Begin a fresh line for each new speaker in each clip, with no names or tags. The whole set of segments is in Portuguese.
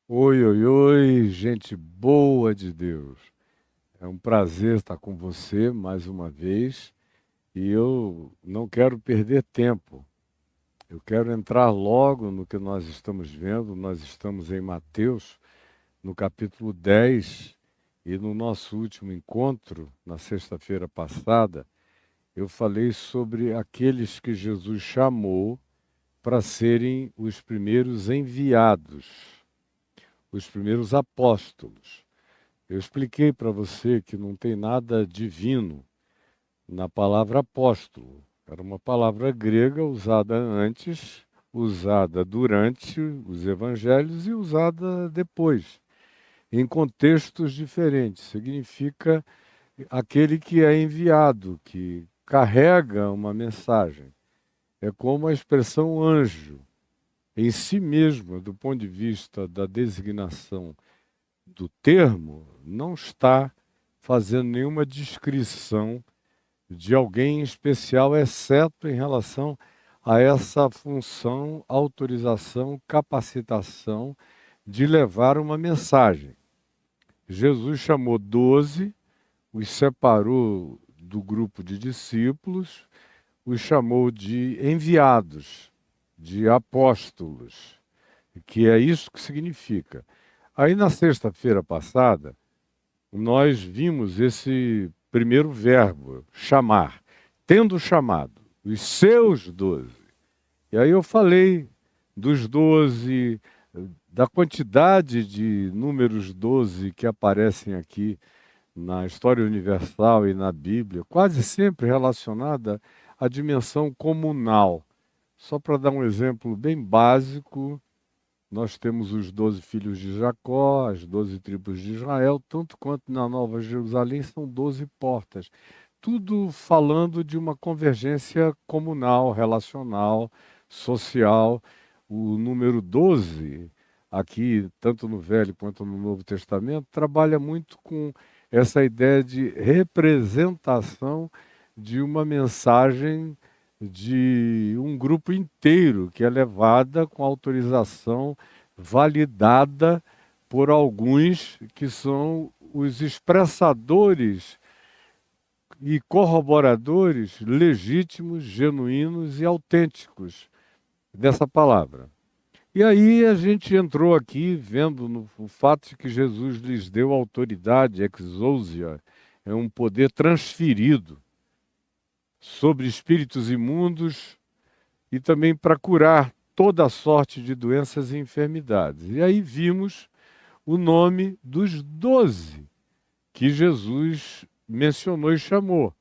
Oi, oi, oi, gente boa de Deus. É um prazer estar com você mais uma vez e eu não quero perder tempo. Eu quero entrar logo no que nós estamos vendo. Nós estamos em Mateus, no capítulo 10, e no nosso último encontro, na sexta-feira passada, eu falei sobre aqueles que Jesus chamou para serem os primeiros enviados, os primeiros apóstolos. Eu expliquei para você que não tem nada divino na palavra apóstolo. Era uma palavra grega usada antes, usada durante os evangelhos e usada depois, em contextos diferentes. Significa aquele que é enviado, que carrega uma mensagem. É como a expressão anjo, em si mesma, do ponto de vista da designação do termo, não está fazendo nenhuma descrição de alguém em especial, exceto em relação a essa função, autorização, capacitação de levar uma mensagem. Jesus chamou 12, os separou do grupo de discípulos, os chamou de enviados, de apóstolos, que é isso que significa. Aí na sexta-feira passada, nós vimos esse primeiro verbo, chamar, tendo chamado os seus 12. E aí eu falei dos 12, da quantidade de números 12 que aparecem aqui na história universal e na Bíblia, quase sempre relacionada à dimensão comunal. Só para dar um exemplo bem básico, nós temos os 12 filhos de Jacó, as 12 tribos de Israel, tanto quanto na Nova Jerusalém são 12 portas. Tudo falando de uma convergência comunal, relacional, social. O número 12, aqui, tanto no Velho quanto no Novo Testamento, trabalha muito com essa ideia de representação de uma mensagem de um grupo inteiro que é levada com autorização validada por alguns que são os expressadores e corroboradores legítimos, genuínos e autênticos dessa palavra. E aí a gente entrou aqui vendo o fato de que Jesus lhes deu autoridade, exousia, é um poder transferido sobre espíritos imundos e também para curar toda sorte de doenças e enfermidades. E aí vimos o nome dos 12 que Jesus mencionou e chamou.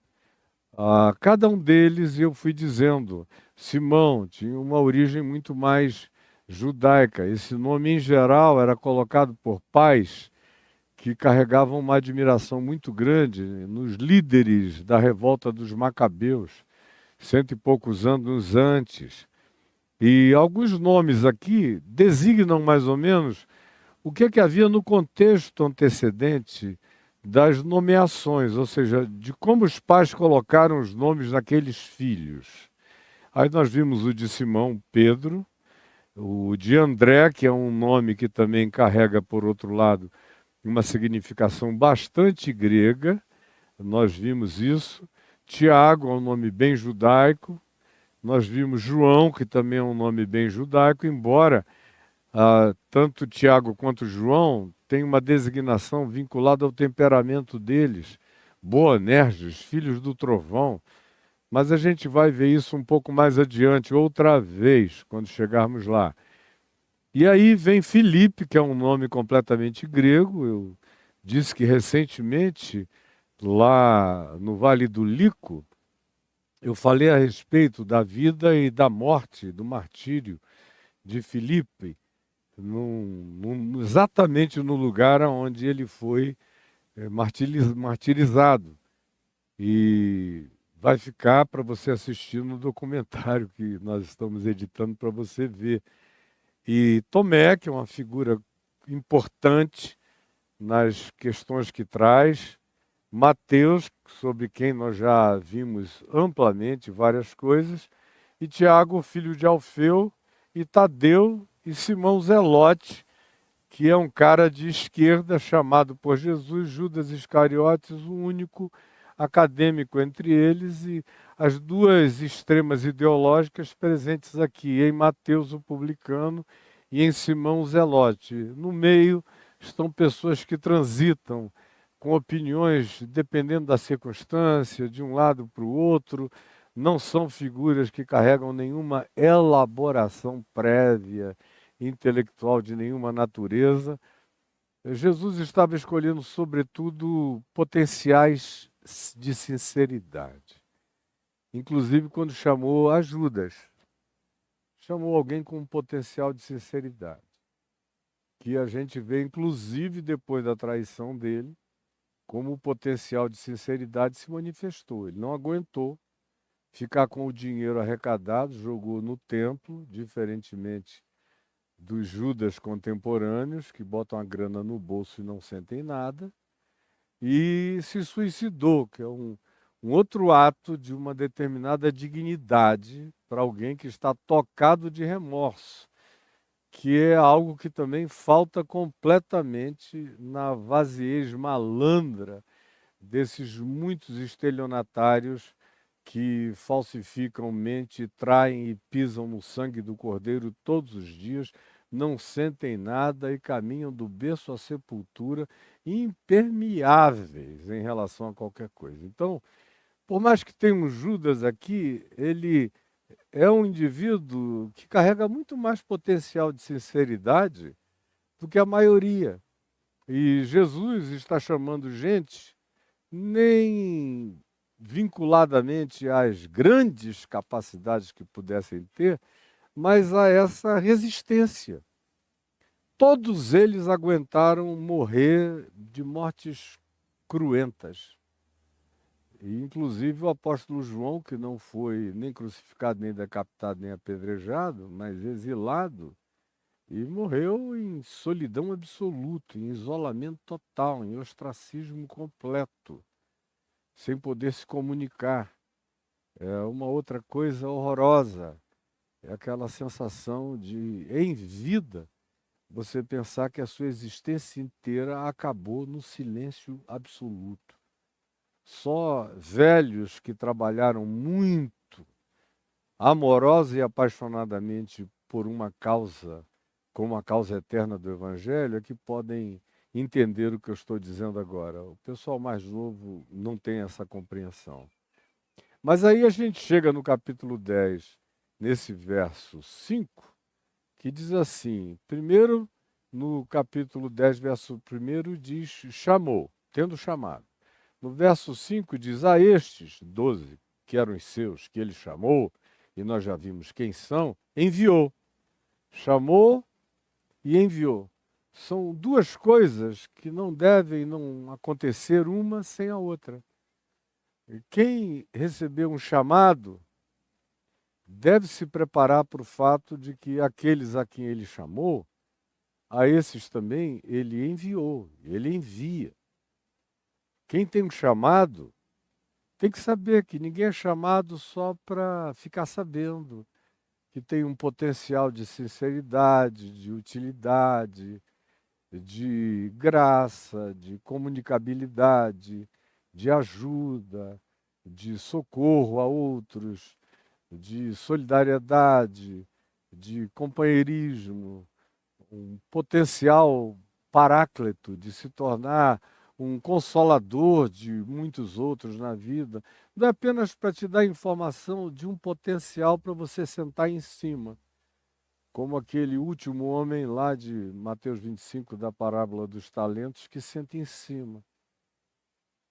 A cada um deles eu fui dizendo, Simão tinha uma origem muito mais judaica. Esse nome, em geral, era colocado por pais que carregavam uma admiração muito grande nos líderes da revolta dos Macabeus, cento e poucos anos antes. E alguns nomes aqui designam mais ou menos o que é que havia no contexto antecedente das nomeações, ou seja, de como os pais colocaram os nomes daqueles filhos. Aí nós vimos o de Simão, Pedro, o de André, que é um nome que também carrega, por outro lado, uma significação bastante grega, nós vimos isso. Tiago é um nome bem judaico. Nós vimos João, que também é um nome bem judaico, embora tanto Tiago quanto João tenham uma designação vinculada ao temperamento deles, Boanerges, filhos do trovão. Mas a gente vai ver isso um pouco mais adiante, outra vez, quando chegarmos lá. E aí vem Filipe, que é um nome completamente grego. Eu disse que recentemente, lá no Vale do Lico, eu falei a respeito da vida e da morte, do martírio de Filipe, exatamente no lugar onde ele foi martirizado. E vai ficar para você assistir no documentário que nós estamos editando para você ver. E Tomé, que é uma figura importante nas questões que traz, Mateus, sobre quem nós já vimos amplamente várias coisas, e Tiago, filho de Alfeu, e Tadeu e Simão Zelote, que é um cara de esquerda chamado por Jesus, Judas Iscariotes, o único acadêmico entre eles, e as duas extremas ideológicas presentes aqui, em Mateus o publicano e em Simão o Zelote. No meio estão pessoas que transitam com opiniões dependendo da circunstância, de um lado para o outro, não são figuras que carregam nenhuma elaboração prévia, intelectual de nenhuma natureza. Jesus estava escolhendo, sobretudo, potenciais de sinceridade. Inclusive, quando chamou a Judas, chamou alguém com um potencial de sinceridade, que a gente vê, inclusive, depois da traição dele, como o potencial de sinceridade se manifestou. Ele não aguentou ficar com o dinheiro arrecadado, jogou no templo, diferentemente dos Judas contemporâneos, que botam a grana no bolso e não sentem nada, e se suicidou, que é um outro ato de uma determinada dignidade para alguém que está tocado de remorso, que é algo que também falta completamente na vaziez malandra desses muitos estelionatários que falsificam mente, traem e pisam no sangue do Cordeiro todos os dias, não sentem nada e caminham do berço à sepultura impermeáveis em relação a qualquer coisa. Então, por mais que tenha um Judas aqui, ele é um indivíduo que carrega muito mais potencial de sinceridade do que a maioria. E Jesus está chamando gente nem vinculadamente às grandes capacidades que pudessem ter, mas a essa resistência. Todos eles aguentaram morrer de mortes cruentas. E, inclusive, o apóstolo João, que não foi nem crucificado, nem decapitado, nem apedrejado, mas exilado, e morreu em solidão absoluta, em isolamento total, em ostracismo completo, sem poder se comunicar. É uma outra coisa horrorosa, é aquela sensação de, em vida, você pensar que a sua existência inteira acabou no silêncio absoluto. Só velhos que trabalharam muito, amorosa e apaixonadamente por uma causa, como a causa eterna do Evangelho, é que podem entender o que eu estou dizendo agora. O pessoal mais novo não tem essa compreensão. Mas aí a gente chega no capítulo 10, nesse verso 5, que diz assim: primeiro, no capítulo 10, verso 1, diz chamou, tendo chamado. No verso 5 diz: a estes 12, que eram os seus, que ele chamou, e nós já vimos quem são, enviou. Chamou e enviou. São duas coisas que não devem não acontecer uma sem a outra. E quem recebeu um chamado deve se preparar para o fato de que aqueles a quem ele chamou, a esses também ele enviou, ele envia. Quem tem um chamado tem que saber que ninguém é chamado só para ficar sabendo, que tem um potencial de sinceridade, de utilidade, de graça, de comunicabilidade, de ajuda, de socorro a outros, de solidariedade, de companheirismo, um potencial paráclito de se tornar um consolador de muitos outros na vida. Não é apenas para te dar informação de um potencial para você sentar em cima, como aquele último homem lá de Mateus 25, da parábola dos talentos, que senta em cima.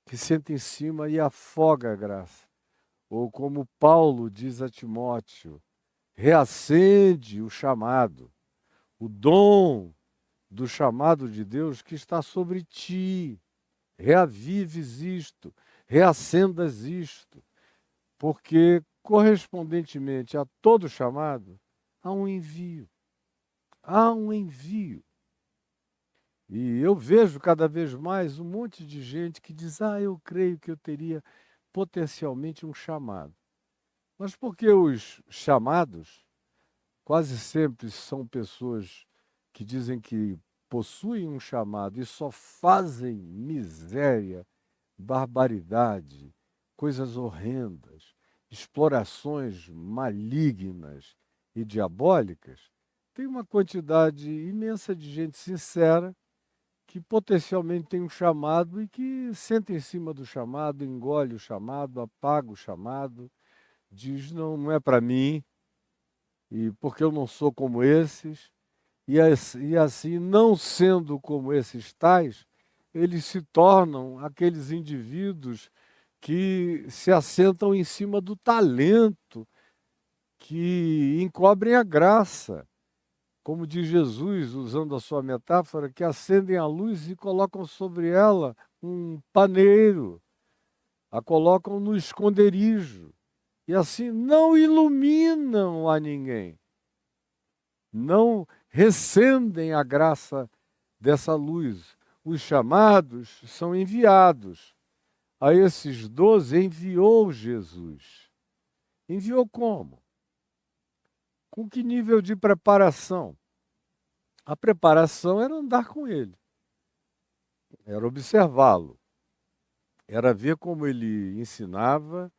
Que senta em cima e afoga a graça. Ou como Paulo diz a Timóteo, reacende o chamado, o dom do chamado de Deus que está sobre ti. Reavives isto, reacendas isto, porque correspondentemente a todo chamado, há um envio. Há um envio. E eu vejo cada vez mais um monte de gente que diz: eu creio que eu teria potencialmente um chamado. Mas porque os chamados quase sempre são pessoas que dizem que possuem um chamado e só fazem miséria, barbaridade, coisas horrendas, explorações malignas e diabólicas, tem uma quantidade imensa de gente sincera que potencialmente tem um chamado e que senta em cima do chamado, engole o chamado, apaga o chamado, diz não, não é para mim, e porque eu não sou como esses, e assim, não sendo como esses tais, eles se tornam aqueles indivíduos que se assentam em cima do talento, que encobrem a graça. Como diz Jesus, usando a sua metáfora, que acendem a luz e colocam sobre ela um paneiro, a colocam no esconderijo, e assim não iluminam a ninguém, não recendem a graça dessa luz. Os chamados são enviados. A esses 12 enviou Jesus. Enviou como? Com que nível de preparação? A preparação era andar com ele, era observá-lo, era ver como ele ensinava,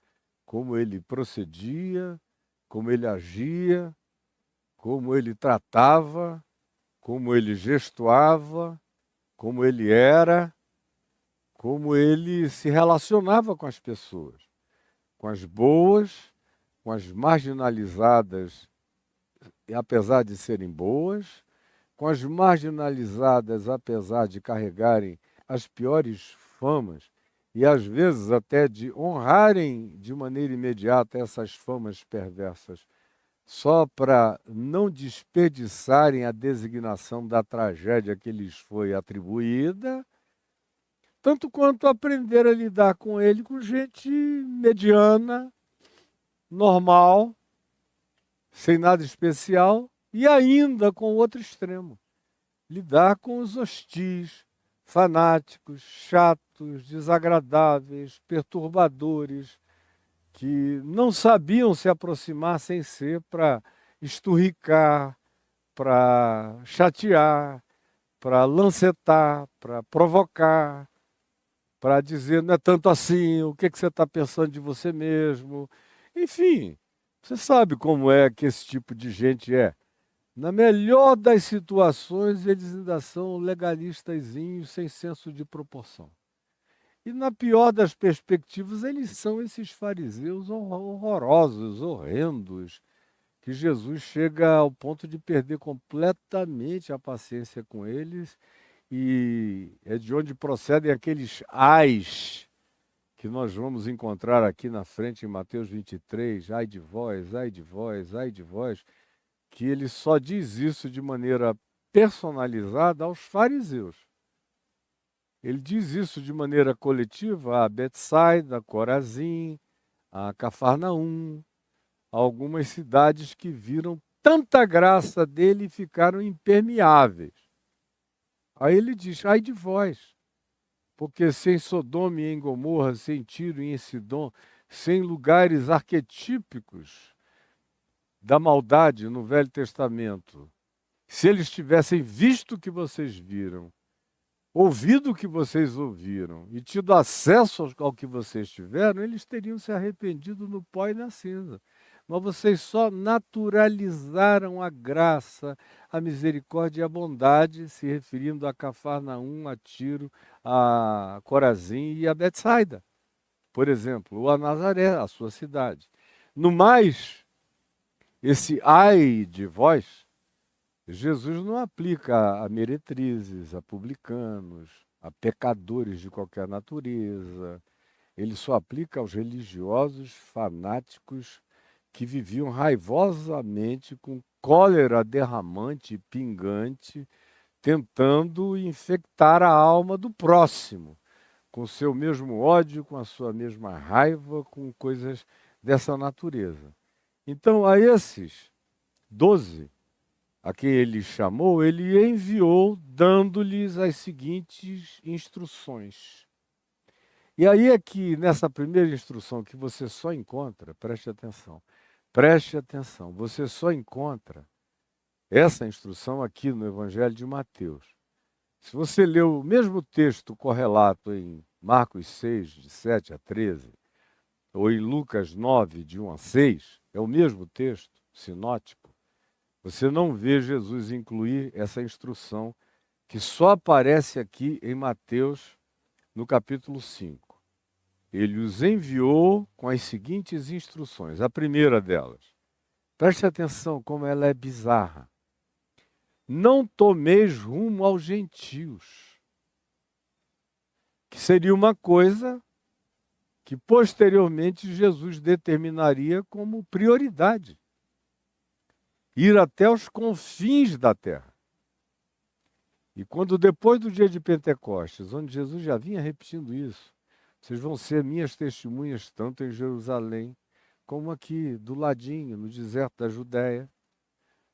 como ele procedia, como ele agia, como ele tratava, como ele gestuava, como ele era, como ele se relacionava com as pessoas, com as boas, com as marginalizadas, apesar de serem boas, com as marginalizadas, apesar de carregarem as piores famas, e às vezes até de honrarem de maneira imediata essas famas perversas, só para não desperdiçarem a designação da tragédia que lhes foi atribuída, tanto quanto aprender a lidar com ele com gente mediana, normal, sem nada especial, e ainda com o outro extremo, lidar com os hostis, fanáticos, chatos, desagradáveis, perturbadores, que não sabiam se aproximar sem ser para esturricar, para chatear, para lancetar, para provocar, para dizer não é tanto assim, o que você está pensando de você mesmo. Enfim, você sabe como é que esse tipo de gente é. Na melhor das situações, eles ainda são legalistazinhos, sem senso de proporção. E na pior das perspectivas, eles são esses fariseus horrorosos, horrendos, que Jesus chega ao ponto de perder completamente a paciência com eles, e é de onde procedem aqueles ais que nós vamos encontrar aqui na frente em Mateus 23, ai de vós, ai de vós, ai de vós, que ele só diz isso de maneira personalizada aos fariseus. Ele diz isso de maneira coletiva a Betsaida, a Corazim, a Cafarnaum, a algumas cidades que viram tanta graça dele e ficaram impermeáveis. Aí ele diz, ai de vós, porque sem Sodoma e em Gomorra, sem Tiro e em Sidom, sem lugares arquetípicos da maldade no Velho Testamento, se eles tivessem visto o que vocês viram, ouvido o que vocês ouviram e tido acesso ao que vocês tiveram, eles teriam se arrependido no pó e na cinza. Mas vocês só naturalizaram a graça, a misericórdia e a bondade, se referindo a Cafarnaum, a Tiro, a Corazim e a Betsaida, por exemplo, ou a Nazaré, a sua cidade. No mais, esse ai de vós, Jesus não aplica a meretrizes, a publicanos, a pecadores de qualquer natureza. Ele só aplica aos religiosos fanáticos que viviam raivosamente com cólera derramante e pingante, tentando infectar a alma do próximo, com o seu mesmo ódio, com a sua mesma raiva, com coisas dessa natureza. Então, a esses 12, a quem ele chamou, ele enviou, dando-lhes as seguintes instruções. E aí é que, nessa primeira instrução que você só encontra, preste atenção, você só encontra essa instrução aqui no Evangelho de Mateus. Se você ler o mesmo texto correlato em Marcos 6, de 7 a 13, ou em Lucas 9, de 1 a 6, é o mesmo texto, sinótico, você não vê Jesus incluir essa instrução que só aparece aqui em Mateus, no capítulo 5. Ele os enviou com as seguintes instruções. A primeira delas, preste atenção como ela é bizarra. Não tomeis rumo aos gentios, que seria uma coisa que posteriormente Jesus determinaria como prioridade. Ir até os confins da terra. E quando depois do dia de Pentecostes, onde Jesus já vinha repetindo isso, vocês vão ser minhas testemunhas tanto em Jerusalém, como aqui do ladinho, no deserto da Judéia,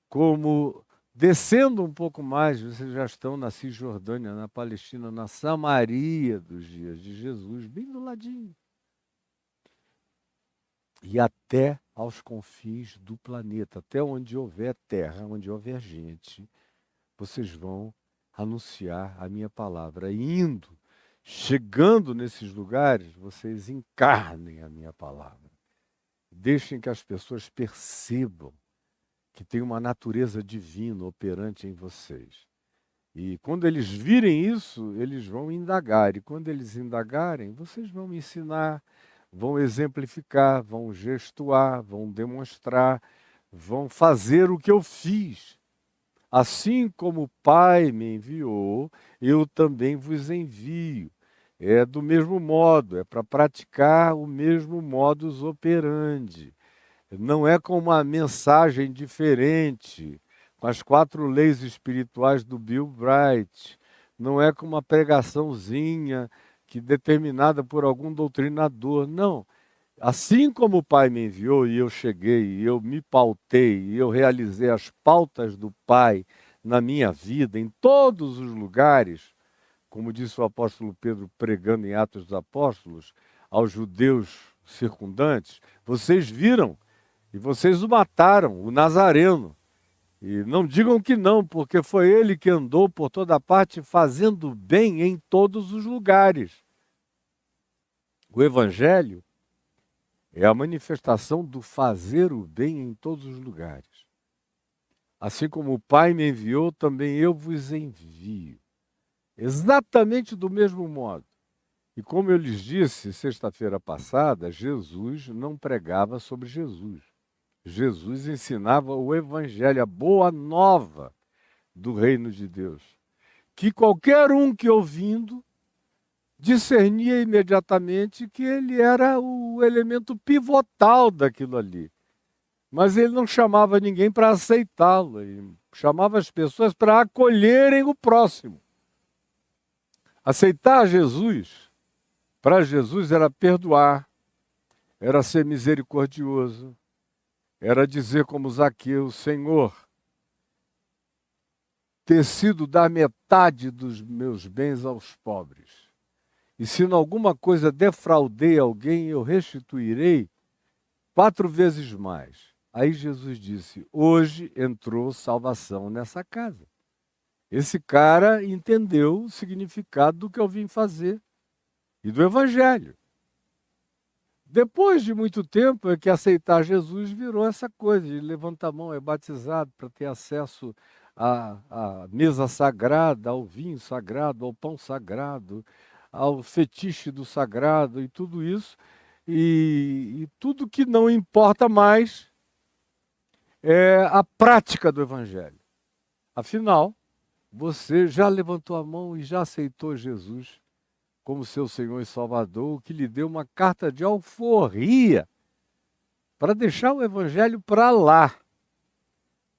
como descendo um pouco mais, vocês já estão na Cisjordânia, na Palestina, na Samaria dos dias de Jesus, bem do ladinho. E até aos confins do planeta, até onde houver terra, onde houver gente, vocês vão anunciar a minha palavra. Indo, chegando nesses lugares, vocês encarnem a minha palavra. Deixem que as pessoas percebam que tem uma natureza divina operante em vocês. E quando eles virem isso, eles vão indagar. E quando eles indagarem, vocês vão me ensinar, vão exemplificar, vão gestuar, vão demonstrar, vão fazer o que eu fiz. Assim como o Pai me enviou, eu também vos envio. É do mesmo modo, é para praticar o mesmo modus operandi. Não é com uma mensagem diferente, com as 4 leis espirituais do Bill Bright. Não é com uma pregaçãozinha que determinada por algum doutrinador. Não. Assim como o Pai me enviou e eu cheguei, e eu me pautei, e eu realizei as pautas do Pai na minha vida, em todos os lugares, como disse o apóstolo Pedro pregando em Atos dos Apóstolos, aos judeus circundantes, vocês viram e vocês o mataram, o Nazareno. E não digam que não, porque foi ele que andou por toda parte fazendo bem em todos os lugares. O Evangelho é a manifestação do fazer o bem em todos os lugares. Assim como o Pai me enviou, também eu vos envio. Exatamente do mesmo modo. E como eu lhes disse sexta-feira passada, Jesus não pregava sobre Jesus. Jesus ensinava o Evangelho, a boa nova do reino de Deus. Que qualquer um que ouvindo discernia imediatamente que ele era o elemento pivotal daquilo ali. Mas ele não chamava ninguém para aceitá-lo, ele chamava as pessoas para acolherem o próximo. Aceitar Jesus, para Jesus era perdoar, era ser misericordioso, era dizer como Zaqueu, Senhor, decido dar metade dos meus bens aos pobres. E se em alguma coisa defraudei alguém, eu restituirei 4 vezes mais. Aí Jesus disse, hoje entrou salvação nessa casa. Esse cara entendeu o significado do que eu vim fazer e do Evangelho. Depois de muito tempo é que aceitar Jesus virou essa coisa de levanta a mão, é batizado para ter acesso à mesa sagrada, ao vinho sagrado, ao pão sagrado, ao fetiche do sagrado e tudo isso. E tudo que não importa mais é a prática do Evangelho. Afinal, você já levantou a mão e já aceitou Jesus como seu Senhor e Salvador, que lhe deu uma carta de alforria para deixar o Evangelho para lá.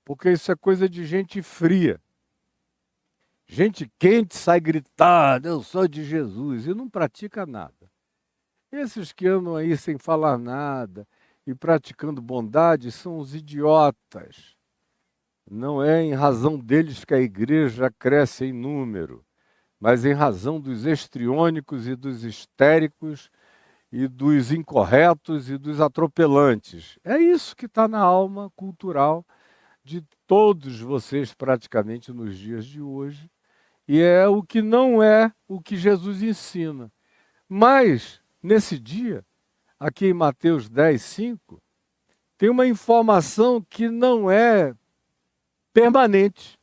Porque isso é coisa de gente fria. Gente quente sai gritando, eu sou de Jesus, e não pratica nada. Esses que andam aí sem falar nada e praticando bondade são os idiotas. Não é em razão deles que a igreja cresce em número, mas em razão dos estriônicos e dos histéricos e dos incorretos e dos atropelantes. É isso que está na alma cultural de todos vocês praticamente nos dias de hoje e é o que não é o que Jesus ensina. Mas, nesse dia, aqui em Mateus 10, 5, tem uma informação que não é permanente,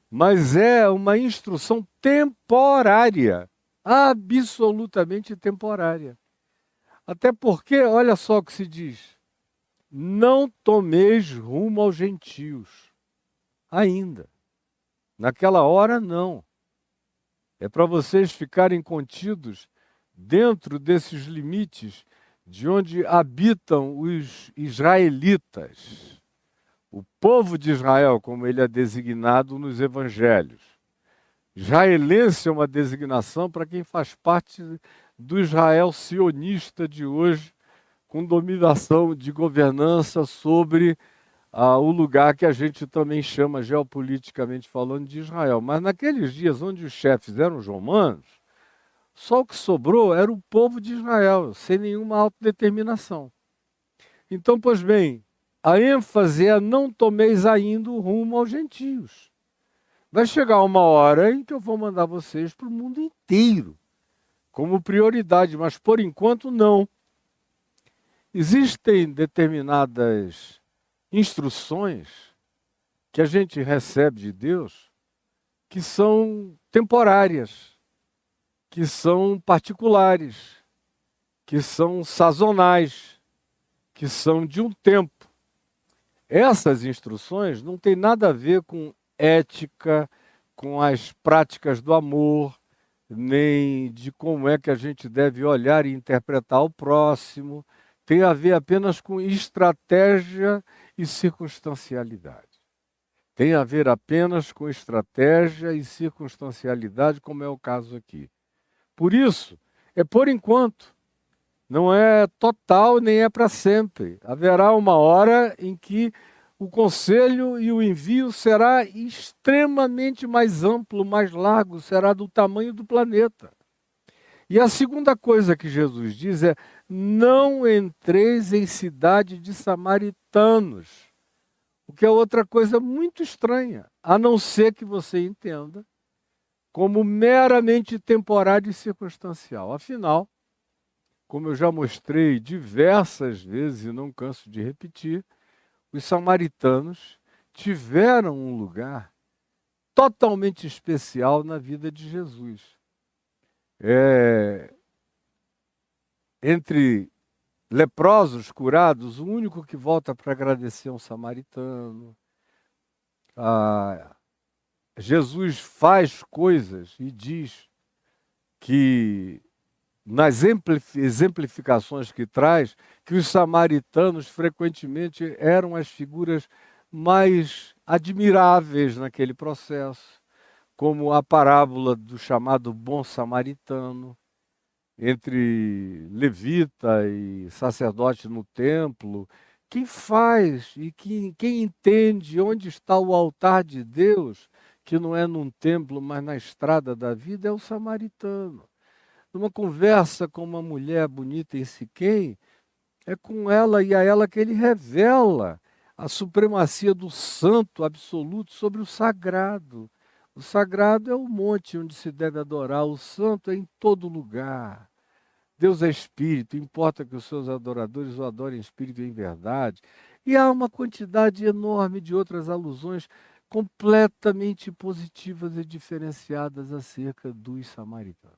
mas é uma instrução temporária, absolutamente temporária. Até porque, olha só o que se diz: não tomeis rumo aos gentios, ainda. Naquela hora, não. É para vocês ficarem contidos dentro desses limites de onde habitam os israelitas, o povo de Israel, como ele é designado nos evangelhos. Israelense é uma designação para quem faz parte do Israel sionista de hoje, com dominação de governança sobre o lugar que a gente também chama, geopoliticamente falando, de Israel. Mas naqueles dias onde os chefes eram os romanos, só o que sobrou era o povo de Israel, sem nenhuma autodeterminação. Então, pois bem, a ênfase é: não tomeis ainda o rumo aos gentios. Vai chegar uma hora em que eu vou mandar vocês para o mundo inteiro, como prioridade, mas por enquanto não. Existem determinadas instruções que a gente recebe de Deus que são temporárias, que são particulares, que são sazonais, que são de um tempo. Essas instruções não têm nada a ver com ética, com as práticas do amor, nem de como é que a gente deve olhar e interpretar o próximo. Tem a ver apenas com estratégia e circunstancialidade. Tem a ver apenas com estratégia e circunstancialidade, como é o caso aqui. Por isso, é por enquanto. Não é total nem é para sempre. Haverá uma hora em que o conselho e o envio será extremamente mais amplo, mais largo, será do tamanho do planeta. E a segunda coisa que Jesus diz é: não entreis em cidade de samaritanos. O que é outra coisa muito estranha, a não ser que você entenda como meramente temporário e circunstancial. Afinal, como eu já mostrei diversas vezes e não canso de repetir, os samaritanos tiveram um lugar totalmente especial na vida de Jesus. Entre leprosos curados, o único que volta para agradecer é um samaritano. Jesus faz coisas e diz que, nas exemplificações que traz, que os samaritanos frequentemente eram as figuras mais admiráveis naquele processo, como a parábola do chamado bom samaritano, entre levita e sacerdote no templo. Quem faz e quem entende onde está o altar de Deus, que não é num templo, mas na estrada da vida, é o samaritano. Numa conversa com uma mulher bonita em Siquém, é com ela e a ela que ele revela a supremacia do santo absoluto sobre o sagrado. O sagrado é o monte onde se deve adorar, o santo é em todo lugar. Deus é espírito, importa que os seus adoradores o adorem em espírito e em verdade. E há uma quantidade enorme de outras alusões completamente positivas e diferenciadas acerca dos samaritanos.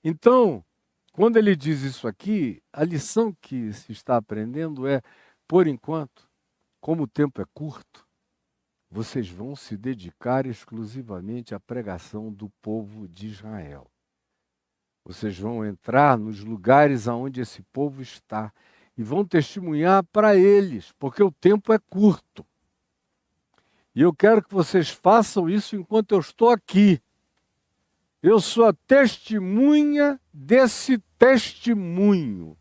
Então, quando ele diz isso aqui, a lição que se está aprendendo é: por enquanto, como o tempo é curto, vocês vão se dedicar exclusivamente à pregação do povo de Israel. Vocês vão entrar nos lugares aonde esse povo está e vão testemunhar para eles, porque o tempo é curto. E eu quero que vocês façam isso enquanto eu estou aqui. Eu sou a testemunha desse testemunho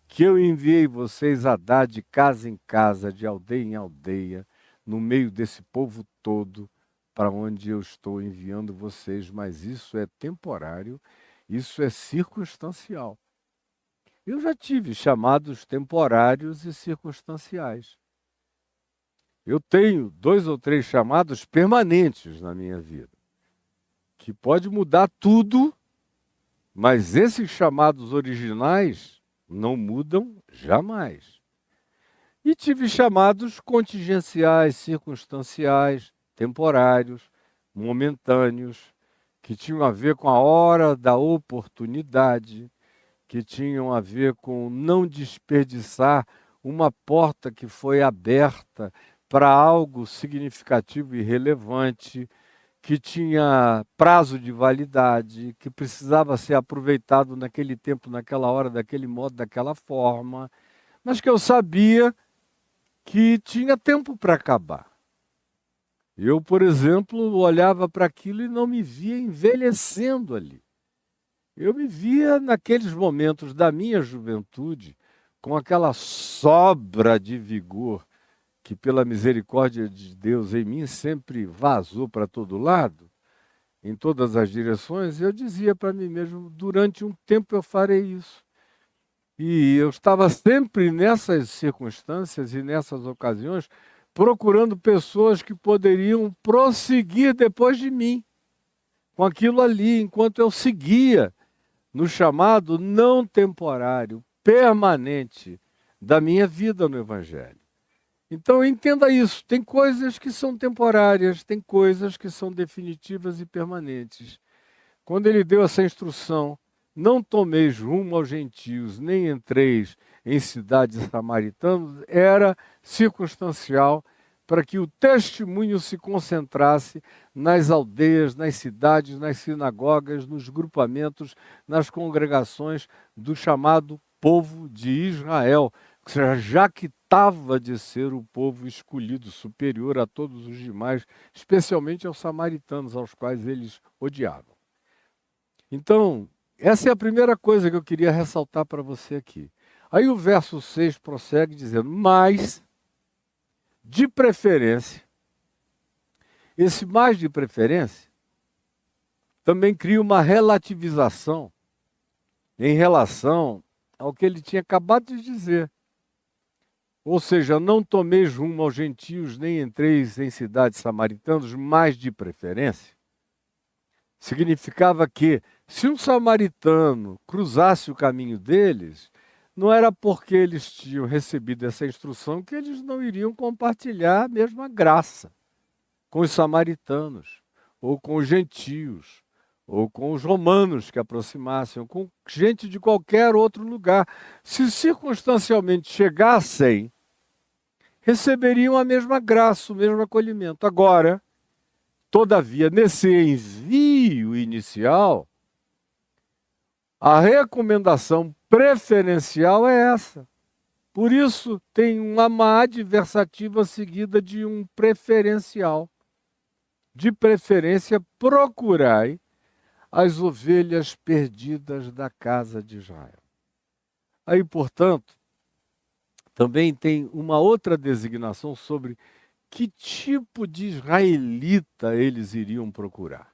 que eu enviei vocês a dar de casa em casa, de aldeia em aldeia, no meio desse povo todo, para onde eu estou enviando vocês. Mas isso é temporário, isso é circunstancial. Eu já tive chamados temporários e circunstanciais. Eu tenho 2 ou 3 chamados permanentes na minha vida. que pode mudar tudo, mas esses chamados originais não mudam jamais. E tive chamados contingenciais, circunstanciais, temporários, momentâneos, que tinham a ver com a hora da oportunidade, que tinham a ver com não desperdiçar uma porta que foi aberta para algo significativo e relevante, que tinha prazo de validade, que precisava ser aproveitado naquele tempo, naquela hora, daquele modo, daquela forma, mas que eu sabia que tinha tempo para acabar. Eu, por exemplo, olhava para aquilo e não me via envelhecendo ali. Eu me via naqueles momentos da minha juventude, com aquela sobra de vigor que, pela misericórdia de Deus em mim, sempre vazou para todo lado, em todas as direções. Eu dizia para mim mesmo, durante um tempo eu farei isso. E eu estava sempre nessas circunstâncias e nessas ocasiões, procurando pessoas que poderiam prosseguir depois de mim, com aquilo ali, enquanto eu seguia no chamado não temporário, permanente da minha vida no Evangelho. Então entenda isso, tem coisas que são temporárias, tem coisas que são definitivas e permanentes. Quando ele deu essa instrução, não tomeis rumo aos gentios, nem entreis em cidades samaritanas, era circunstancial para que o testemunho se concentrasse nas aldeias, nas cidades, nas sinagogas, nos grupamentos, nas congregações do chamado povo de Israel, que já quitava de ser o povo escolhido, superior a todos os demais, especialmente aos samaritanos, aos quais eles odiavam. Então, essa é a primeira coisa que eu queria ressaltar para você aqui. Aí o verso 6 prossegue dizendo, mas, de preferência, esse mais de preferência também cria uma relativização em relação ao que ele tinha acabado de dizer. Ou seja, não tomeis rumo aos gentios, nem entreis em cidades samaritanas, mas de preferência. Significava que, se um samaritano cruzasse o caminho deles, não era porque eles tinham recebido essa instrução que eles não iriam compartilhar a mesma graça com os samaritanos, ou com os gentios, ou com os romanos que aproximassem, ou com gente de qualquer outro lugar. Se circunstancialmente chegassem, receberiam a mesma graça, o mesmo acolhimento. Agora, todavia, nesse envio inicial, a recomendação preferencial é essa. Por isso, tem uma adversativa seguida de um preferencial. De preferência, procurai as ovelhas perdidas da casa de Israel. Aí, portanto, também tem uma outra designação sobre que tipo de israelita eles iriam procurar.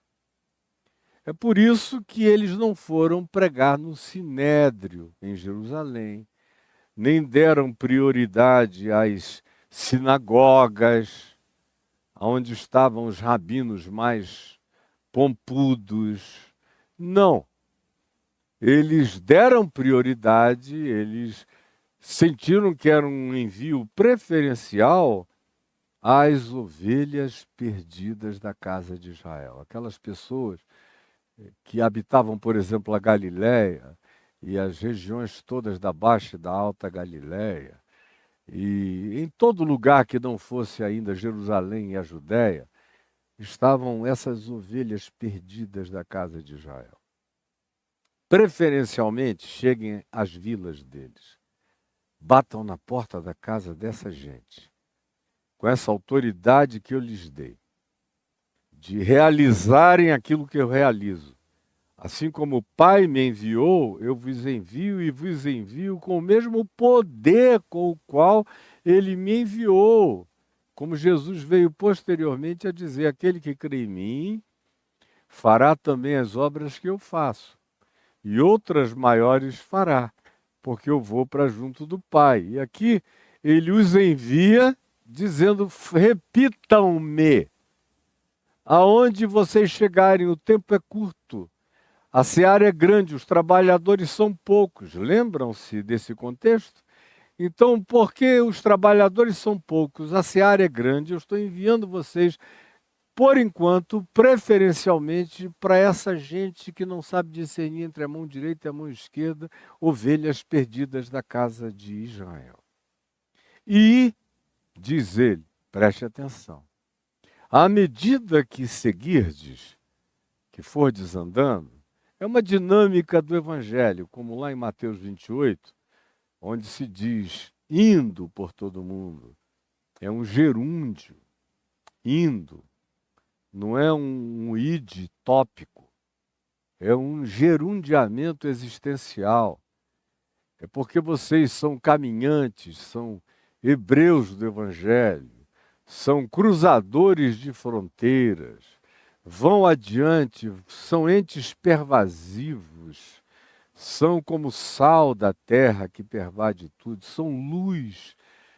É por isso que eles não foram pregar no Sinédrio, em Jerusalém, nem deram prioridade às sinagogas, onde estavam os rabinos mais pompudos. Não. Eles deram prioridade, eles sentiram que era um envio preferencial às ovelhas perdidas da casa de Israel. Aquelas pessoas que habitavam, por exemplo, a Galiléia e as regiões todas da Baixa e da Alta Galiléia, e em todo lugar que não fosse ainda Jerusalém e a Judéia, estavam essas ovelhas perdidas da casa de Israel. Preferencialmente, cheguem às vilas deles. Batam na porta da casa dessa gente, com essa autoridade que eu lhes dei, de realizarem aquilo que eu realizo. Assim como o Pai me enviou, eu vos envio e vos envio com o mesmo poder com o qual Ele me enviou. Como Jesus veio posteriormente a dizer, aquele que crê em mim, fará também as obras que eu faço. E outras maiores fará, porque eu vou para junto do Pai. E aqui Ele os envia dizendo, repitam-me. Aonde vocês chegarem, o tempo é curto. A seara é grande, os trabalhadores são poucos. Lembram-se desse contexto? Então, porque os trabalhadores são poucos, a seara é grande, eu estou enviando vocês, por enquanto, preferencialmente para essa gente que não sabe discernir entre a mão direita e a mão esquerda, ovelhas perdidas da casa de Israel. E, diz ele, preste atenção, à medida que seguirdes, que fordes andando, é uma dinâmica do Evangelho, como lá em Mateus 28, onde se diz indo por todo mundo. É um gerúndio, indo. Não é um id tópico. É um gerundiamento existencial. É porque vocês são caminhantes, são hebreus do Evangelho, são cruzadores de fronteiras, vão adiante, são entes pervasivos, são como sal da terra que pervade tudo, são luz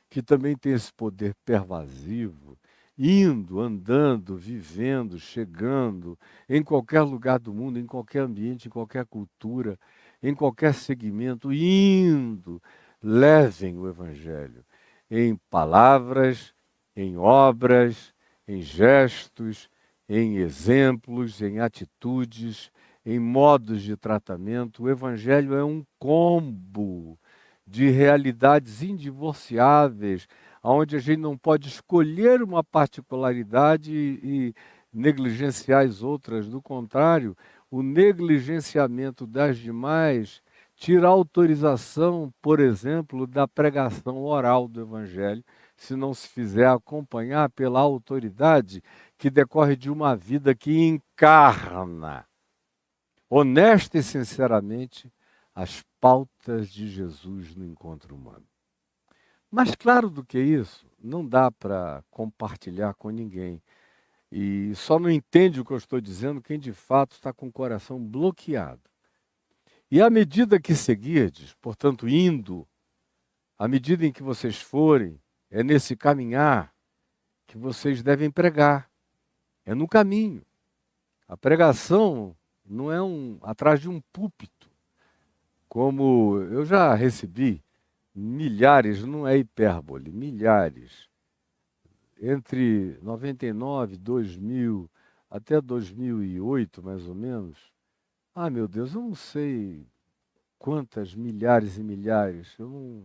que também tem esse poder pervasivo, indo, andando, vivendo, chegando em qualquer lugar do mundo, em qualquer ambiente, em qualquer cultura, em qualquer segmento, indo, levem o Evangelho em palavras, em obras, em gestos, em exemplos, em atitudes, em modos de tratamento. O Evangelho é um combo de realidades indivociáveis, onde a gente não pode escolher uma particularidade e negligenciar as outras. Do contrário, o negligenciamento das demais tira a autorização, por exemplo, da pregação oral do Evangelho, se não se fizer acompanhar pela autoridade que decorre de uma vida que encarna, honesta e sinceramente, as pautas de Jesus no encontro humano. Mais claro do que isso, não dá para compartilhar com ninguém. E só não entende o que eu estou dizendo quem de fato está com o coração bloqueado. E à medida que seguirdes, portanto, indo, à medida em que vocês forem, é nesse caminhar que vocês devem pregar. É no caminho. A pregação não é atrás de um púlpito, como eu já recebi milhares, não é hipérbole, milhares, entre 99, 2000, até 2008, mais ou menos. Ah, meu Deus, eu não sei quantas milhares e milhares. Eu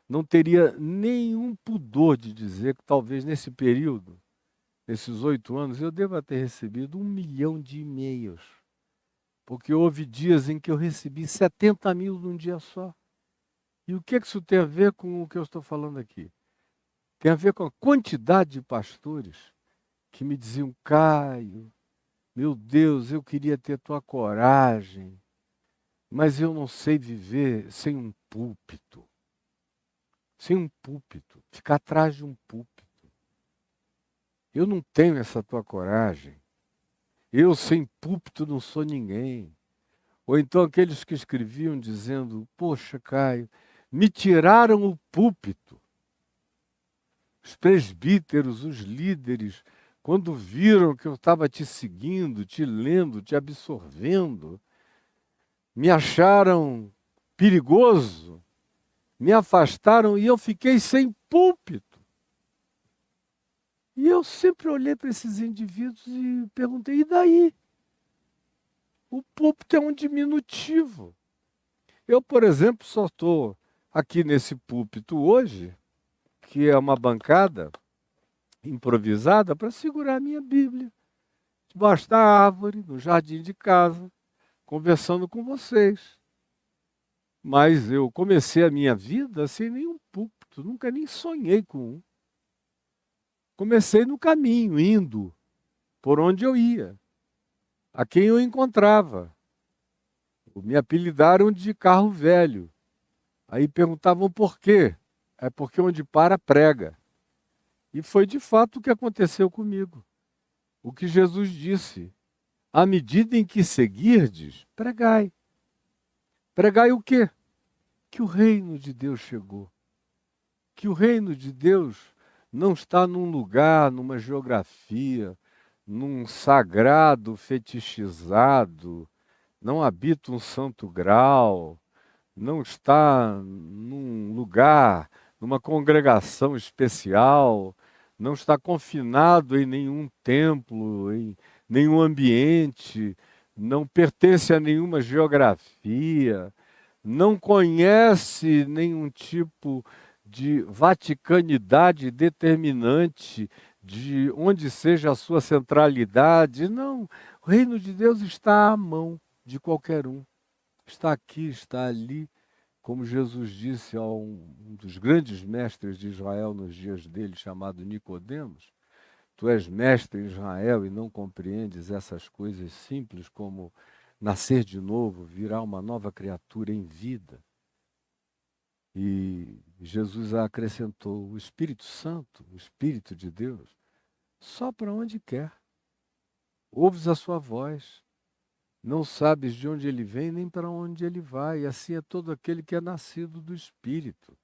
não teria nenhum pudor de dizer que talvez nesse período, nesses 8 anos, eu deva ter recebido 1 milhão de e-mails. Porque houve dias em que eu recebi 70 mil num dia só. E o que isso tem a ver com o que eu estou falando aqui? Tem a ver com a quantidade de pastores que me diziam: Caio, meu Deus, eu queria ter tua coragem, mas eu não sei viver sem um púlpito. Sem um púlpito, ficar atrás de um púlpito. Eu não tenho essa tua coragem. Eu sem púlpito não sou ninguém. Ou então aqueles que escreviam dizendo: poxa, Caio, me tiraram o púlpito. Os presbíteros, os líderes, quando viram que eu estava te seguindo, te lendo, te absorvendo, me acharam perigoso, me afastaram e eu fiquei sem púlpito. E eu sempre olhei para esses indivíduos e perguntei: e daí? O púlpito é um diminutivo. Eu, por exemplo, só estou aqui nesse púlpito hoje, que é uma bancada improvisada, para segurar a minha Bíblia, debaixo da árvore, no jardim de casa, conversando com vocês. Mas eu comecei a minha vida sem nenhum púlpito, nunca nem sonhei com um. Comecei no caminho, indo por onde eu ia, a quem eu encontrava. Me apelidaram de carro velho. Aí perguntavam por quê. É porque onde para, prega. E foi de fato o que aconteceu comigo. O que Jesus disse: à medida em que seguirdes, pregai. Pregai o quê? Que o reino de Deus chegou. Que o reino de Deus não está num lugar, numa geografia, num sagrado fetichizado, não habita um santo grau, não está num lugar, numa congregação especial, não está confinado em nenhum templo, em nenhum ambiente, não pertence a nenhuma geografia, não conhece nenhum tipo de vaticanidade determinante de onde seja a sua centralidade. Não, o reino de Deus está à mão de qualquer um. Está aqui, está ali, como Jesus disse a um dos grandes mestres de Israel nos dias dele, chamado Nicodemos: tu és mestre em Israel e não compreendes essas coisas simples como nascer de novo, virar uma nova criatura em vida. E Jesus acrescentou: o Espírito Santo, o Espírito de Deus, sopra onde quer. Ouves a sua voz, não sabes de onde ele vem nem para onde ele vai. E assim é todo aquele que é nascido do Espírito.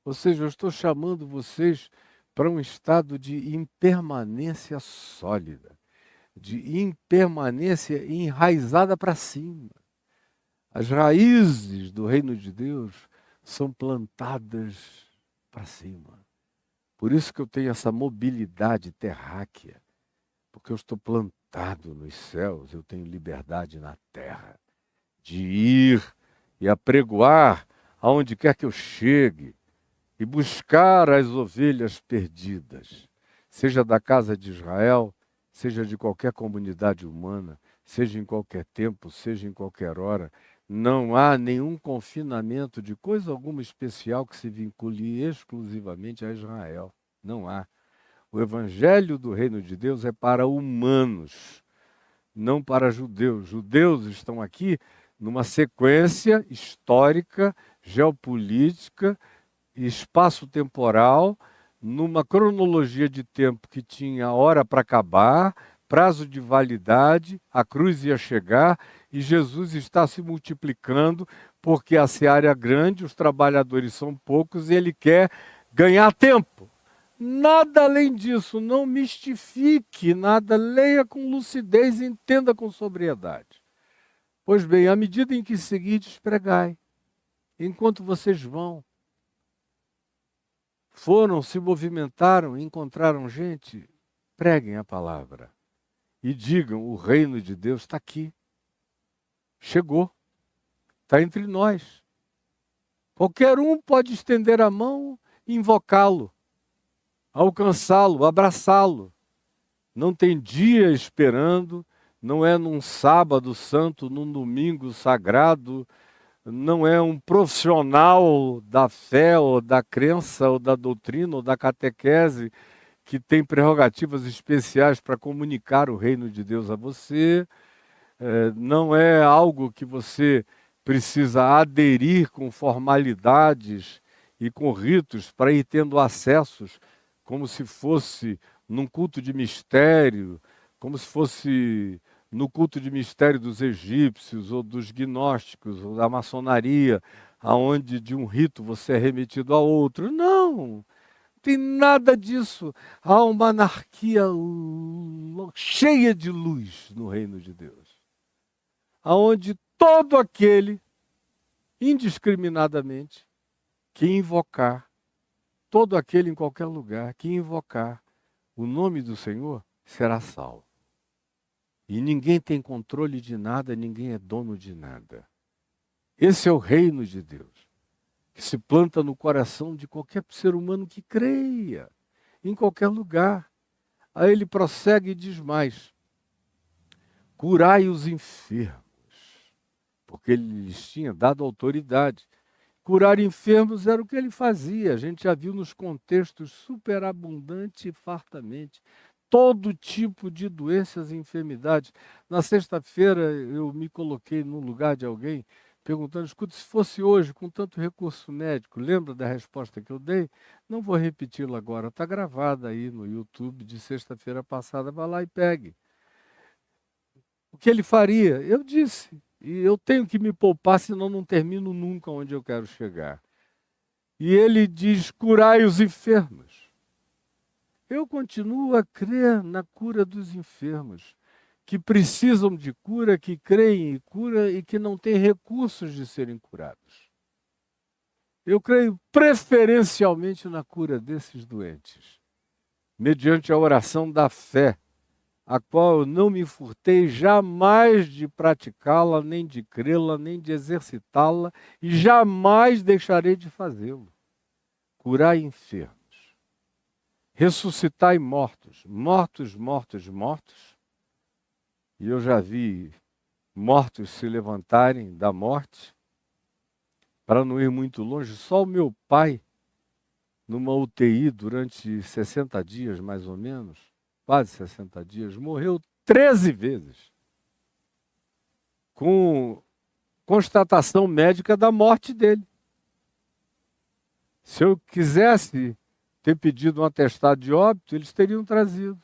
Ou seja, eu estou chamando vocês para um estado de impermanência sólida, de impermanência enraizada para cima. As raízes do reino de Deus são plantadas para cima. Por isso que eu tenho essa mobilidade terráquea, porque eu estou plantado nos céus, eu tenho liberdade na terra de ir e apregoar aonde quer que eu chegue e buscar as ovelhas perdidas, seja da casa de Israel, seja de qualquer comunidade humana, seja em qualquer tempo, seja em qualquer hora. Não há nenhum confinamento de coisa alguma especial que se vincule exclusivamente a Israel. Não há. O evangelho do reino de Deus é para humanos, não para judeus. Judeus estão aqui numa sequência histórica, geopolítica, espaço-temporal, numa cronologia de tempo que tinha hora para acabar, prazo de validade, a cruz ia chegar e Jesus está se multiplicando porque a seara é grande, os trabalhadores são poucos e ele quer ganhar tempo. Nada além disso, não mistifique nada, leia com lucidez e entenda com sobriedade. Pois bem, à medida em que seguides, pregai. Enquanto vocês vão, foram, se movimentaram, encontraram gente, preguem a palavra. E digam, o reino de Deus está aqui. Chegou. Está entre nós. Qualquer um pode estender a mão e invocá-lo, alcançá-lo, abraçá-lo. Não tem dia esperando, não é num sábado santo, num domingo sagrado, não é um profissional da fé ou da crença ou da doutrina ou da catequese que tem prerrogativas especiais para comunicar o reino de Deus a você. Não é algo que você precisa aderir com formalidades e com ritos para ir tendo acessos, como se fosse num culto de mistério, como se fosse no culto de mistério dos egípcios, ou dos gnósticos, ou da maçonaria, aonde de um rito você é remetido a outro. Não tem nada disso. Há uma anarquia cheia de luz no reino de Deus, aonde todo aquele, indiscriminadamente, que invocar, todo aquele em qualquer lugar que invocar o nome do Senhor, será salvo. E ninguém tem controle de nada, ninguém é dono de nada. Esse é o reino de Deus, que se planta no coração de qualquer ser humano que creia, em qualquer lugar. Aí ele prossegue e diz mais: curai os enfermos, porque ele lhes tinha dado autoridade. Curar enfermos era o que ele fazia. A gente já viu nos contextos superabundante e fartamente todo tipo de doenças e enfermidades. Na sexta-feira eu me coloquei no lugar de alguém perguntando: escuta, se fosse hoje com tanto recurso médico, lembra da resposta que eu dei? Não vou repeti-la agora, está gravada aí no YouTube de sexta-feira passada, vá lá e pegue. O que ele faria? Eu disse, e eu tenho que me poupar, senão não termino nunca onde eu quero chegar. E ele diz: curai os enfermos. Eu continuo a crer na cura dos enfermos, que precisam de cura, que creem em cura e que não têm recursos de serem curados. Eu creio preferencialmente na cura desses doentes, mediante a oração da fé, a qual eu não me furtei jamais de praticá-la, nem de crê-la, nem de exercitá-la, e jamais deixarei de fazê-lo. Curai enfermos, ressuscitai mortos, mortos, mortos, mortos. E eu já vi mortos se levantarem da morte, para não ir muito longe. Só o meu pai, numa UTI durante 60 dias, mais ou menos, quase 60 dias, morreu 13 vezes, com constatação médica da morte dele. Se eu quisesse ter pedido um atestado de óbito, eles teriam trazido.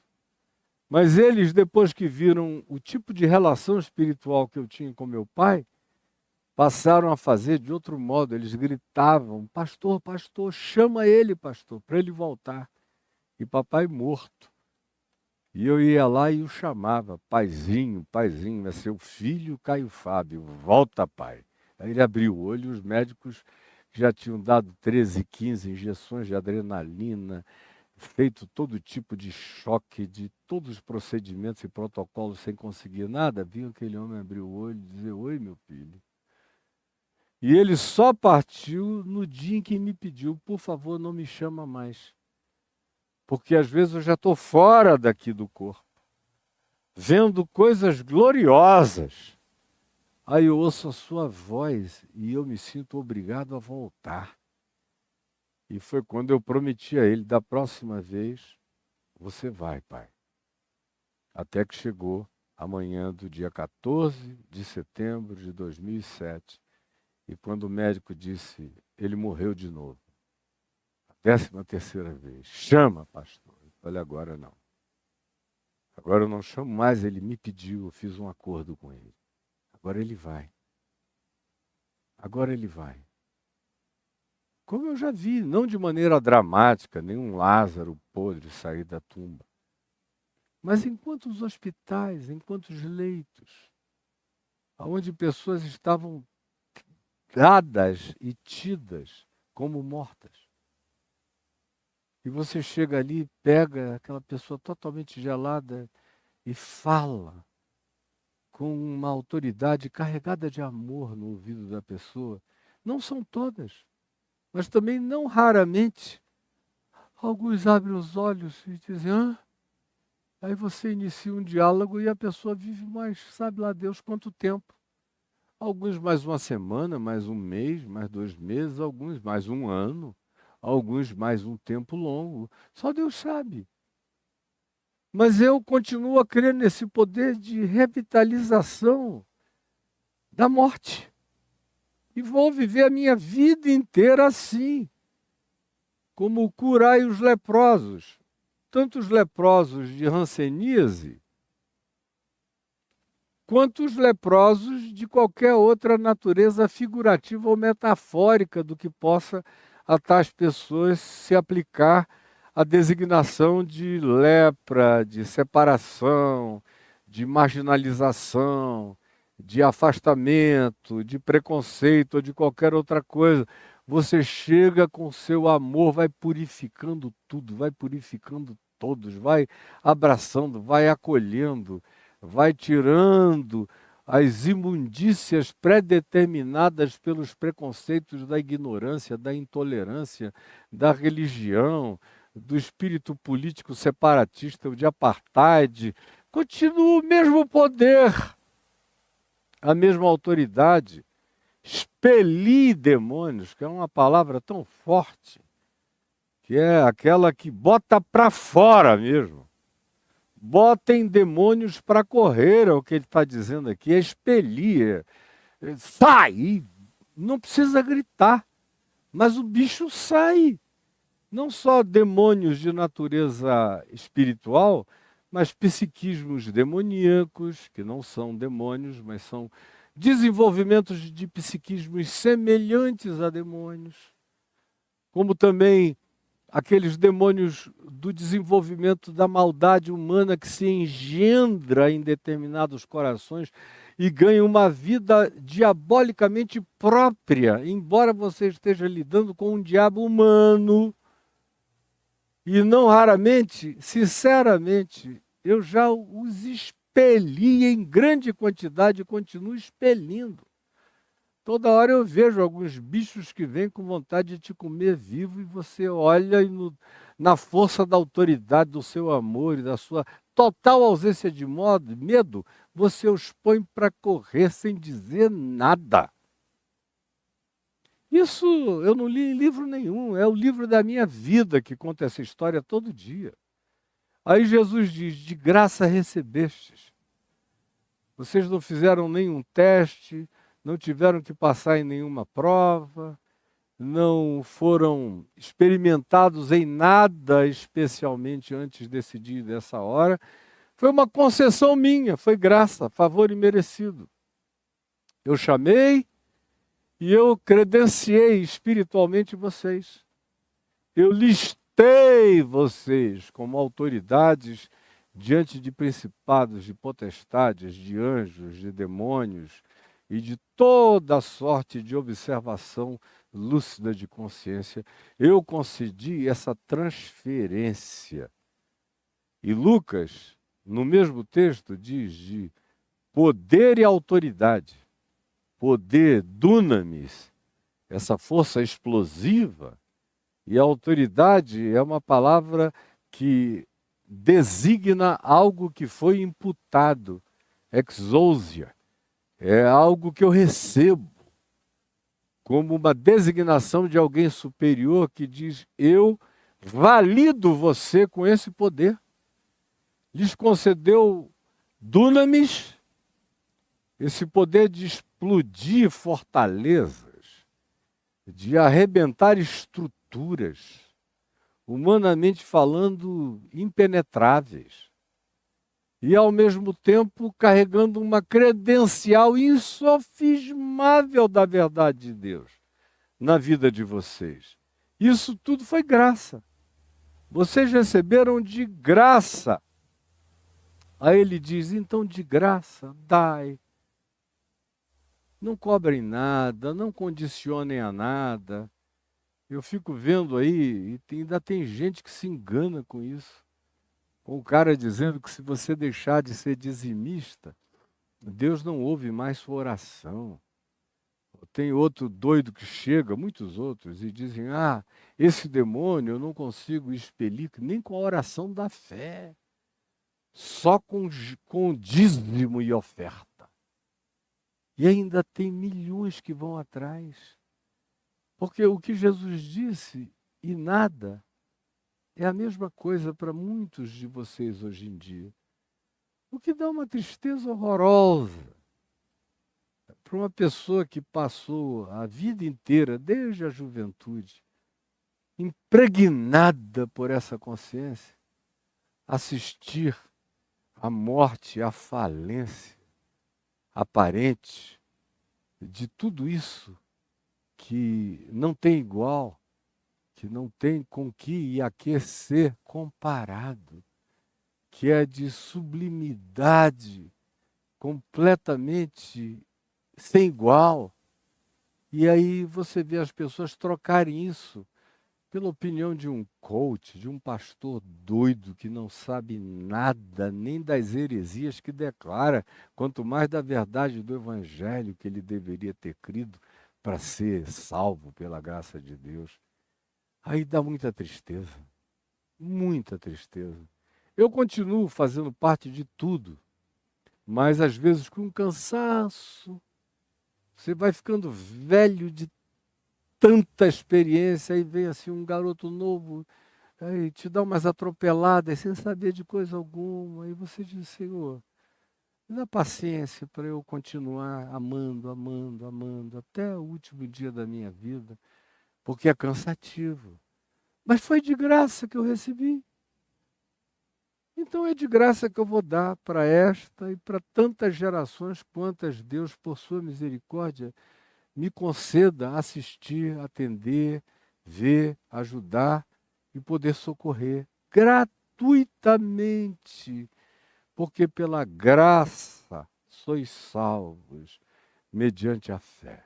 Mas eles, depois que viram o tipo de relação espiritual que eu tinha com meu pai, passaram a fazer de outro modo. Eles gritavam: pastor, pastor, chama ele, pastor, para ele voltar. E papai morto. E eu ia lá e o chamava: paizinho, paizinho, é seu filho Caio Fábio, volta, pai. Aí ele abriu o olho e os médicos já tinham dado 13, 15 injeções de adrenalina, feito todo tipo de choque, de todos os procedimentos e protocolos sem conseguir nada. Viu aquele homem abrir o olho e dizer: oi, meu filho. E ele só partiu no dia em que me pediu: por favor, não me chama mais. Porque às vezes eu já estou fora daqui do corpo, vendo coisas gloriosas. Aí eu ouço a sua voz e eu me sinto obrigado a voltar. E foi quando eu prometi a ele: da próxima vez, você vai, pai. Até que chegou a manhã do dia 14 de setembro de 2007. E quando o médico disse: ele morreu de novo. 13ª vez. Chama, pastor. Eu falei: agora não. Agora eu não chamo mais. Ele me pediu, eu fiz um acordo com ele. Agora ele vai. Agora ele vai. Como eu já vi, não de maneira dramática, nenhum Lázaro podre sair da tumba. Mas em quantos hospitais, em quantos leitos, onde pessoas estavam dadas e tidas como mortas. E você chega ali, pega aquela pessoa totalmente gelada e fala com uma autoridade carregada de amor no ouvido da pessoa. Não são todas, mas também não raramente. Alguns abrem os olhos e dizem: hã? Aí você inicia um diálogo e a pessoa vive mais, sabe lá Deus quanto tempo. Alguns mais uma semana, mais um mês, mais 2 meses, alguns mais um ano, alguns mais um tempo longo. Só Deus sabe. Mas eu continuo a crer nesse poder de revitalização da morte. E vou viver a minha vida inteira assim. Como curai os leprosos. Tanto os leprosos de hanseníase, quanto os leprosos de qualquer outra natureza figurativa ou metafórica do que possa a tais pessoas se aplicar a designação de lepra, de separação, de marginalização, de afastamento, de preconceito ou de qualquer outra coisa. Você chega com seu amor, vai purificando tudo, vai purificando todos, vai abraçando, vai acolhendo, vai tirando as imundícias predeterminadas pelos preconceitos da ignorância, da intolerância, da religião, do espírito político separatista, de apartheid. Continua o mesmo poder, a mesma autoridade. Expelir demônios, que é uma palavra tão forte, que é aquela que bota para fora mesmo. Botem demônios para correr, é o que ele está dizendo aqui, é expelir, sai, não precisa gritar, mas o bicho sai. Não só demônios de natureza espiritual, mas psiquismos demoníacos, que não são demônios, mas são desenvolvimentos de psiquismos semelhantes a demônios, como também aqueles demônios do desenvolvimento da maldade humana que se engendra em determinados corações e ganha uma vida diabolicamente própria, embora você esteja lidando com um diabo humano. E não raramente, sinceramente, eu já os expeli em grande quantidade e continuo expelindo. Toda hora eu vejo alguns bichos que vêm com vontade de te comer vivo e você olha e na força da autoridade, do seu amor e da sua total ausência de medo, você os põe para correr sem dizer nada. Isso eu não li em livro nenhum, é o livro da minha vida que conta essa história todo dia. Aí Jesus diz, de graça recebestes. Vocês não fizeram nenhum teste, não tiveram que passar em nenhuma prova, não foram experimentados em nada, especialmente antes desse dia e dessa hora. Foi uma concessão minha, foi graça, favor imerecido. Eu chamei e eu credenciei espiritualmente vocês. Eu listei vocês como autoridades diante de principados, de potestades, de anjos, de demônios e de toda sorte de observação lúcida de consciência. Eu concedi essa transferência. E Lucas, no mesmo texto, diz de poder e autoridade. Poder, dunamis, essa força explosiva. E a autoridade é uma palavra que designa algo que foi imputado, exousia. É algo que eu recebo como uma designação de alguém superior que diz, eu valido você com esse poder. Lhes concedeu dunamis, esse poder de explodir fortalezas, de arrebentar estruturas, humanamente falando, impenetráveis. E, ao mesmo tempo, carregando uma credencial insofismável da verdade de Deus na vida de vocês. Isso tudo foi graça. Vocês receberam de graça. Aí ele diz, então de graça, dai. Não cobrem nada, não condicionem a nada. Eu fico vendo aí, e ainda tem gente que se engana com isso. Com o cara dizendo que se você deixar de ser dizimista, Deus não ouve mais sua oração. Tem outro doido que chega, muitos outros, e dizem, esse demônio eu não consigo expelir nem com a oração da fé, só com dízimo e oferta. E ainda tem milhões que vão atrás. Porque o que Jesus disse, e nada, é a mesma coisa para muitos de vocês hoje em dia. O que dá uma tristeza horrorosa para uma pessoa que passou a vida inteira, desde a juventude, impregnada por essa consciência, assistir à morte, à falência aparente de tudo isso que não tem igual, que não tem com que e a que ser comparado, que é de sublimidade completamente sem igual. E aí você vê as pessoas trocarem isso pela opinião de um coach, de um pastor doido que não sabe nada, nem das heresias que declara, quanto mais da verdade do evangelho que ele deveria ter crido para ser salvo pela graça de Deus. Aí dá muita tristeza, muita tristeza. Eu continuo fazendo parte de tudo, mas às vezes com cansaço. Você vai ficando velho de tanta experiência, aí vem assim um garoto novo, aí te dá umas atropeladas sem saber de coisa alguma, aí você diz, Senhor, me dá paciência para eu continuar amando, amando, amando, até o último dia da minha vida, porque é cansativo. Mas foi de graça que eu recebi. Então é de graça que eu vou dar para esta e para tantas gerações quantas Deus, por sua misericórdia, me conceda assistir, atender, ver, ajudar e poder socorrer gratuitamente, porque pela graça sois salvos mediante a fé.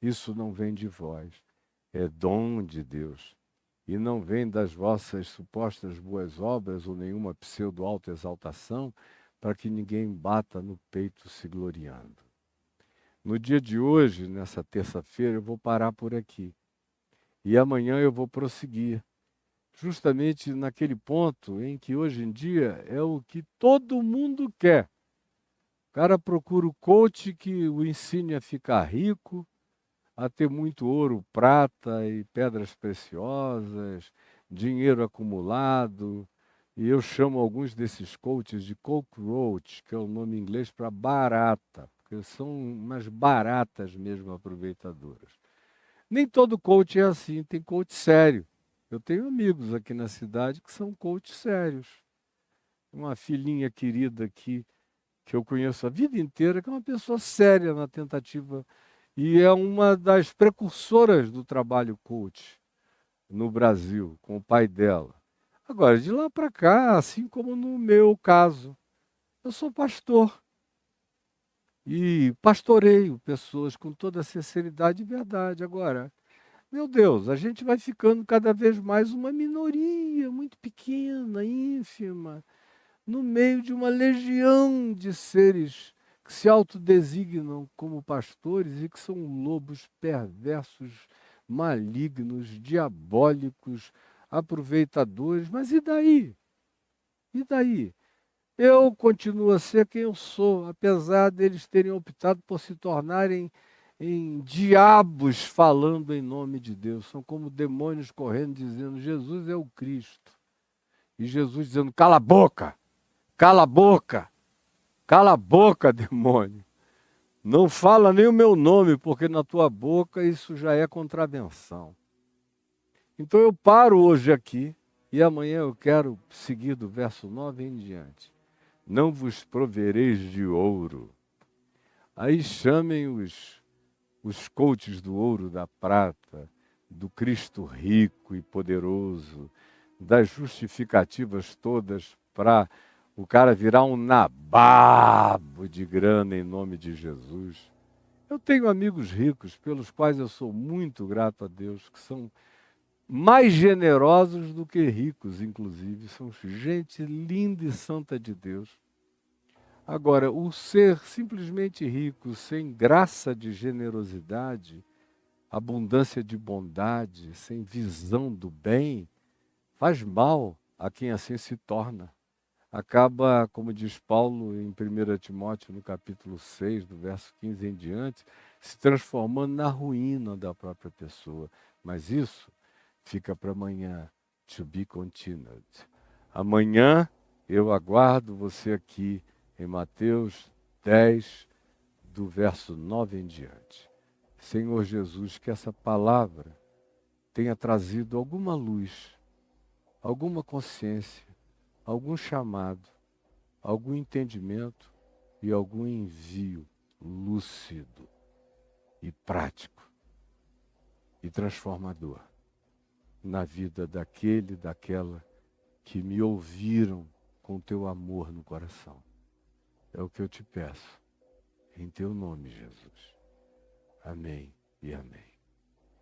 Isso não vem de vós, é dom de Deus. E não vem das vossas supostas boas obras ou nenhuma pseudo-autoexaltação, para que ninguém bata no peito se gloriando. No dia de hoje, nessa terça-feira, eu vou parar por aqui. E amanhã eu vou prosseguir, justamente naquele ponto em que hoje em dia é o que todo mundo quer. O cara procura o coach que o ensine a ficar rico, a ter muito ouro, prata e pedras preciosas, dinheiro acumulado. E eu chamo alguns desses coaches de cockroach, que é o nome em inglês para barata, porque são umas baratas mesmo aproveitadoras. Nem todo coach é assim, tem coach sério. Eu tenho amigos aqui na cidade que são coaches sérios. Uma filhinha querida aqui, que eu conheço a vida inteira, que é uma pessoa séria na tentativa e é uma das precursoras do trabalho coach no Brasil, com o pai dela. Agora, de lá para cá, assim como no meu caso, eu sou pastor e pastoreio pessoas com toda a sinceridade e verdade. Agora, meu Deus, a gente vai ficando cada vez mais uma minoria muito pequena, ínfima, no meio de uma legião de seres que se autodesignam como pastores e que são lobos perversos, malignos, diabólicos, aproveitadores. Mas e daí? E daí? Eu continuo a ser quem eu sou, apesar deles terem optado por se tornarem em diabos falando em nome de Deus. São como demônios correndo dizendo: Jesus é o Cristo. E Jesus dizendo: cala a boca! Cala a boca! Cala a boca, demônio! Não fala nem o meu nome, porque na tua boca isso já é contravenção. Então eu paro hoje aqui e amanhã eu quero seguir do verso 9 em diante. Não vos provereis de ouro. Aí chamem os coaches do ouro, da prata, do Cristo rico e poderoso, das justificativas todas para o cara virar um nababo de grana em nome de Jesus. Eu tenho amigos ricos pelos quais eu sou muito grato a Deus, que são mais generosos do que ricos, inclusive. São gente linda e santa de Deus. Agora, o ser simplesmente rico, sem graça de generosidade, abundância de bondade, sem visão do bem, faz mal a quem assim se torna. Acaba, como diz Paulo em 1 Timóteo, no capítulo 6, do verso 15 em diante, se transformando na ruína da própria pessoa. Mas isso fica para amanhã, to be continued. Amanhã eu aguardo você aqui em Mateus 10, do verso 9 em diante. Senhor Jesus, que essa palavra tenha trazido alguma luz, alguma consciência, algum chamado, algum entendimento e algum envio lúcido e prático e transformador na vida daquele, daquela que me ouviram com teu amor no coração. É o que eu te peço, em teu nome, Jesus. Amém e amém.